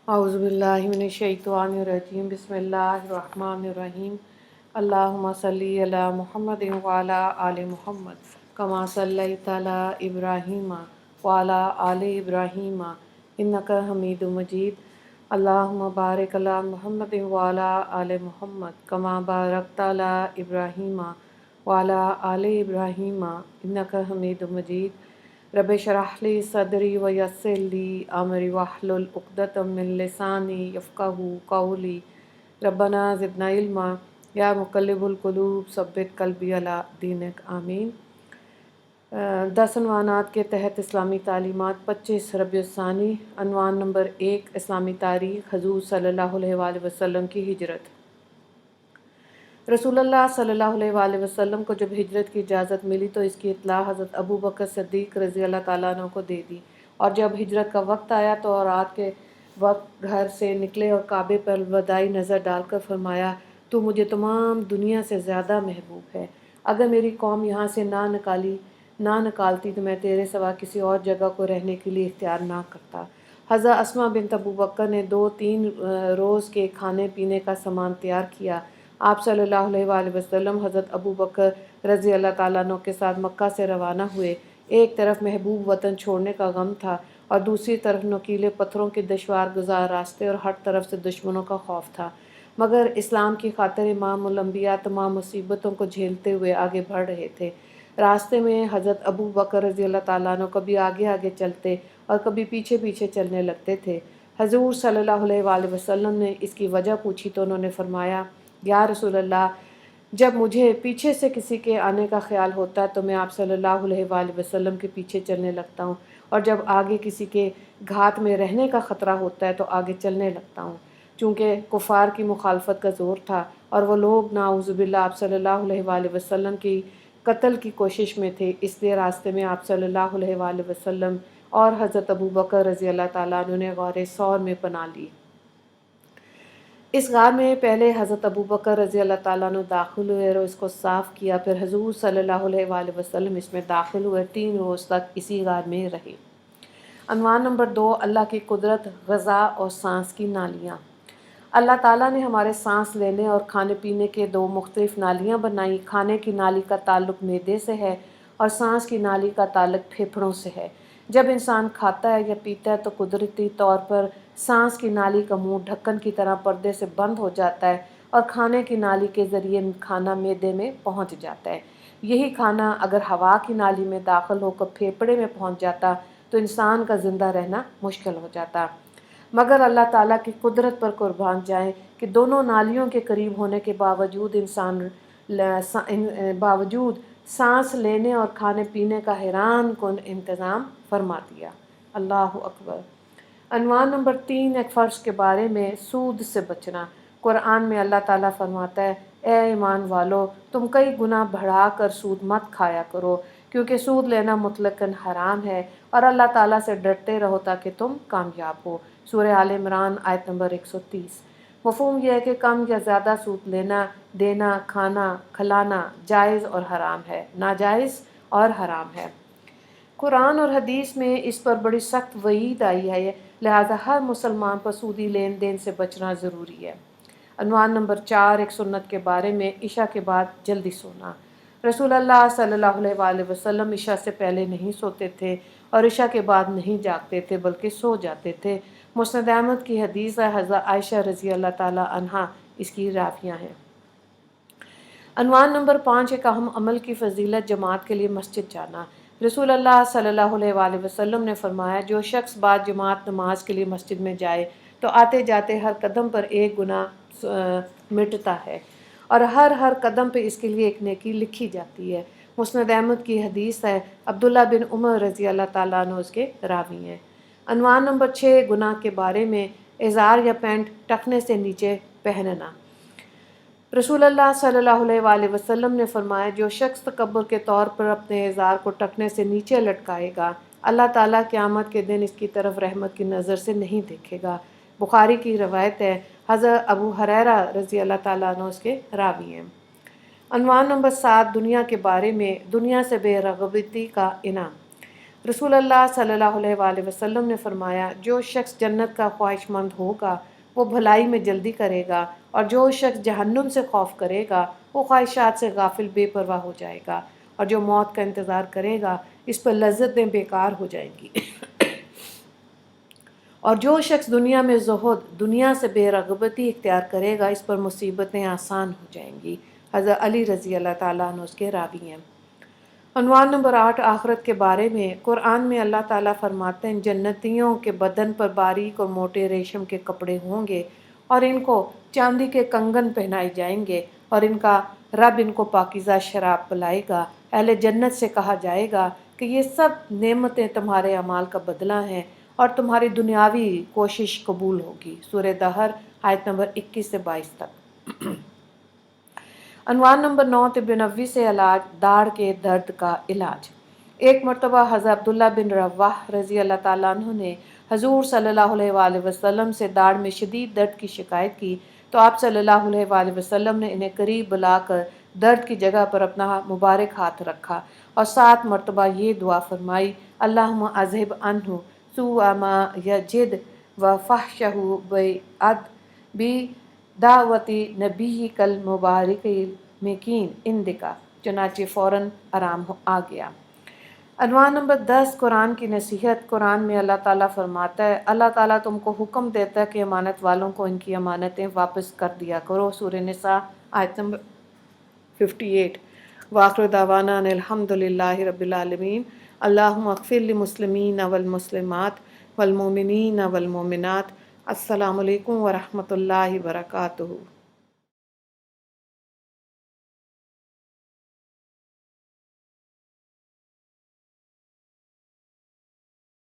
اعوذ باللہ من الشیطان الرجیم بسم اللہ الرحمن الرحیم اللہم صلی علی محمد وعلی آل محمد کما صلیت علی ابراہیم وعلی آل ابراہیم انک حمید مجید اللہم بارک علی محمد وعلی آل محمد کما بارکت علی ابراہیم وعلی آل ابراہیم انک حمید مجید رب اشرح لی صدری ویسر لی امری واحلل عقدۃ من لسانی یفقہوا قولی ربنا زدنا علما یا مقلب القلوب ثبت قلبی علی دینک آمین۔ 10 عنوانات کے تحت اسلامی تعلیمات 25 ربیع الثانی۔ عنوان نمبر 1 اسلامی تاریخ حضور صلی اللہ علیہ وآلہ وسلم کی ہجرت۔ رسول اللہ صلی اللہ علیہ وآلہ وسلم کو جب ہجرت کی اجازت ملی تو اس کی اطلاع حضرت ابو بکر صدیق رضی اللہ تعالیٰ عنہ کو دے دی، اور جب ہجرت کا وقت آیا تو رات کے وقت گھر سے نکلے اور کعبے پر وداعی نظر ڈال کر فرمایا، تو مجھے تمام دنیا سے زیادہ محبوب ہے، اگر میری قوم یہاں سے نہ نکالتی تو میں تیرے سوا کسی اور جگہ کو رہنے کے لیے اختیار نہ کرتا۔ حضرت اسماء بنت ابو بکر نے 2-3 روز کے کھانے پینے کا سامان تیار کیا۔ آپ صلی اللہ علیہ وآلہ وسلم حضرت ابو بکر رضی اللہ تعالیٰ عنہ کے ساتھ مکہ سے روانہ ہوئے۔ ایک طرف محبوب وطن چھوڑنے کا غم تھا اور دوسری طرف نوکیلے پتھروں کے دشوار گزار راستے اور ہر طرف سے دشمنوں کا خوف تھا، مگر اسلام کی خاطر امام الانبیاء تمام مصیبتوں کو جھیلتے ہوئے آگے بڑھ رہے تھے۔ راستے میں حضرت ابو بکر رضی اللہ تعالیٰ عنہ کبھی آگے آگے چلتے اور کبھی پیچھے پیچھے چلنے لگتے تھے۔ حضور صلی اللہ علیہ وآلہ وسلم نے اس کی وجہ پوچھی تو انہوں نے فرمایا، یا رسول اللہ، جب مجھے پیچھے سے کسی کے آنے کا خیال ہوتا ہے تو میں آپ صلی اللہ علیہ وآلہ وسلم کے پیچھے چلنے لگتا ہوں، اور جب آگے کسی کے گھات میں رہنے کا خطرہ ہوتا ہے تو آگے چلنے لگتا ہوں۔ چونکہ کفار کی مخالفت کا زور تھا اور وہ لوگ نعوذ باللہ آپ صلی اللہ علیہ وآلہ وسلم کی قتل کی کوشش میں تھے، اس لیے راستے میں آپ صلی اللہ علیہ وآلہ وسلم اور حضرت ابو بکر رضی اللہ تعالیٰ عنہ نے غار ثور میں پناہ لی۔ اس غار میں پہلے حضرت ابو بکر رضی اللہ تعالیٰ عنہ داخل ہوئے اور اس کو صاف کیا، پھر حضور صلی اللہ علیہ وآلہ وسلم اس میں داخل ہوئے، 3 روز تک اسی غار میں رہے۔ عنوان نمبر 2 اللہ کی قدرت، غذا اور سانس کی نالیاں۔ اللہ تعالیٰ نے ہمارے سانس لینے اور کھانے پینے کے 2 مختلف نالیاں بنائیں۔ کھانے کی نالی کا تعلق معدے سے ہے اور سانس کی نالی کا تعلق پھیپھڑوں سے ہے۔ جب انسان کھاتا ہے یا پیتا ہے تو قدرتی طور پر سانس کی نالی کا منہ ڈھکن کی طرح پردے سے بند ہو جاتا ہے اور کھانے کی نالی کے ذریعے کھانا معدے میں پہنچ جاتا ہے۔ یہی کھانا اگر ہوا کی نالی میں داخل ہو کر پھیپھڑے میں پہنچ جاتا تو انسان کا زندہ رہنا مشکل ہو جاتا، مگر اللہ تعالیٰ کی قدرت پر قربان جائیں کہ دونوں نالیوں کے قریب ہونے کے باوجود سانس لینے اور کھانے پینے کا حیران کن انتظام فرما دیا۔ اللہ اکبر۔ عنوان نمبر 3 ایک فرض کے بارے میں، سود سے بچنا۔ قرآن میں اللہ تعالیٰ فرماتا ہے، اے ایمان والو، تم کئی گناہ بڑھا کر سود مت کھایا کرو، کیونکہ سود لینا مطلقاً حرام ہے، اور اللہ تعالیٰ سے ڈرتے رہو تاکہ تم کامیاب ہو۔ سورہ آل عمران آیت نمبر 130۔ مفہوم یہ ہے کہ کم یا زیادہ سود لینا، دینا، کھانا، کھلانا جائز اور حرام ہے، ناجائز اور حرام ہے۔ قرآن اور حدیث میں اس پر بڑی سخت وعید آئی ہے، لہذا ہر مسلمان پر سودی لین دین سے بچنا ضروری ہے۔ عنوان نمبر 4 ایک سنت کے بارے میں، عشاء کے بعد جلدی سونا۔ رسول اللہ صلی اللہ علیہ وآلہ وسلم عشاء سے پہلے نہیں سوتے تھے اور عشاء کے بعد نہیں جاگتے تھے بلکہ سو جاتے تھے۔ مسند احمد کی حدیث ہے، حضرت عائشہ رضی اللہ تعالیٰ عنہا اس کی راویہ ہیں۔ عنوان نمبر 5 ایک اہم عمل کی فضیلت، جماعت کے لیے مسجد جانا۔ رسول اللہ صلی اللہ علیہ وآلہ وسلم نے فرمایا، جو شخص بعد جماعت نماز کے لیے مسجد میں جائے تو آتے جاتے ہر قدم پر ایک گناہ مٹتا ہے، اور ہر قدم پہ اس کے لیے ایک نیکی لکھی جاتی ہے۔ مسند احمد کی حدیث ہے، عبداللہ بن عمر رضی اللہ تعالیٰ عنہ اس کے راوی ہیں۔ عنوان نمبر 6 گناہ کے بارے میں، ازار یا پینٹ ٹخنے سے نیچے پہننا۔ رسول اللہ صلی اللہ علیہ وآلہ وسلم نے فرمایا، جو شخص تکبر کے طور پر اپنے ازار کو ٹخنے سے نیچے لٹکائے گا، اللہ تعالیٰ قیامت کے دن اس کی طرف رحمت کی نظر سے نہیں دیکھے گا۔ بخاری کی روایت ہے، حضرت ابو ہریرہ رضی اللہ تعالیٰ عنہ اس کے راوی ہیں۔ عنوان نمبر 7 دنیا کے بارے میں، دنیا سے بے رغبتی کا انعام۔ رسول اللہ صلی اللہ علیہ وآلہ وسلم نے فرمایا جو شخص جنت کا خواہش مند ہوگا وہ بھلائی میں جلدی کرے گا، اور جو شخص جہنم سے خوف کرے گا وہ خواہشات سے غافل بے پرواہ ہو جائے گا، اور جو موت کا انتظار کرے گا اس پر لذتیں بیکار ہو جائیں گی۔ اور جو شخص دنیا میں زہد، دنیا سے بے رغبتی اختیار کرے گا اس پر مصیبتیں آسان ہو جائیں گی۔ حضرت علی رضی اللہ تعالیٰ عنہ اس کے راوی ہیں۔ عنوان نمبر 8، آخرت کے بارے میں۔ قرآن میں اللہ تعالیٰ فرماتے ہیں جنتیوں کے بدن پر باریک اور موٹے ریشم کے کپڑے ہوں گے، اور ان کو چاندی کے کنگن پہنائے جائیں گے، اور ان کا رب ان کو پاکیزہ شراب پلائے گا۔ اہل جنت سے کہا جائے گا کہ یہ سب نعمتیں تمہارے اعمال کا بدلہ ہیں اور تمہاری دنیاوی کوشش قبول ہوگی۔ سورہ دہر آیت نمبر 21 سے 22 تک۔ عنوان نمبر 9، طب نبوی سے علاج، داڑھ کے درد کا علاج۔ ایک مرتبہ حضرت عبداللہ بن رواح رضی اللہ تعالیٰ عنہ نے حضور صلی اللہ علیہ وآلہ وسلم سے داڑھ میں شدید درد کی شکایت کی تو آپ صلی اللہ علیہ وآلہ وسلم نے انہیں قریب بلا کر درد کی جگہ پر اپنا مبارک ہاتھ رکھا اور 7 مرتبہ یہ دعا فرمائی: اللہم اذہب عنہ سوء ما یجد وفحشہ بدعوتی نبیک المبارک المکین اندکا، چنانچہ فوراً آرام آ گیا۔ عنوان نمبر 10، قرآن کی نصیحت۔ قرآن میں اللہ تعالیٰ فرماتا ہے اللہ تعالیٰ تم کو حکم دیتا ہے کہ امانت والوں کو ان کی امانتیں واپس کر دیا کرو۔ سورہ نساء آیت نمبر 58۔ وآخر دعوانا ان الحمد للہ رب العالمین۔ اللہم اغفر للمسلمین والمسلمات والمؤمنین والمؤمنات۔ السلام علیکم ورحمۃ اللہ وبرکاتہ۔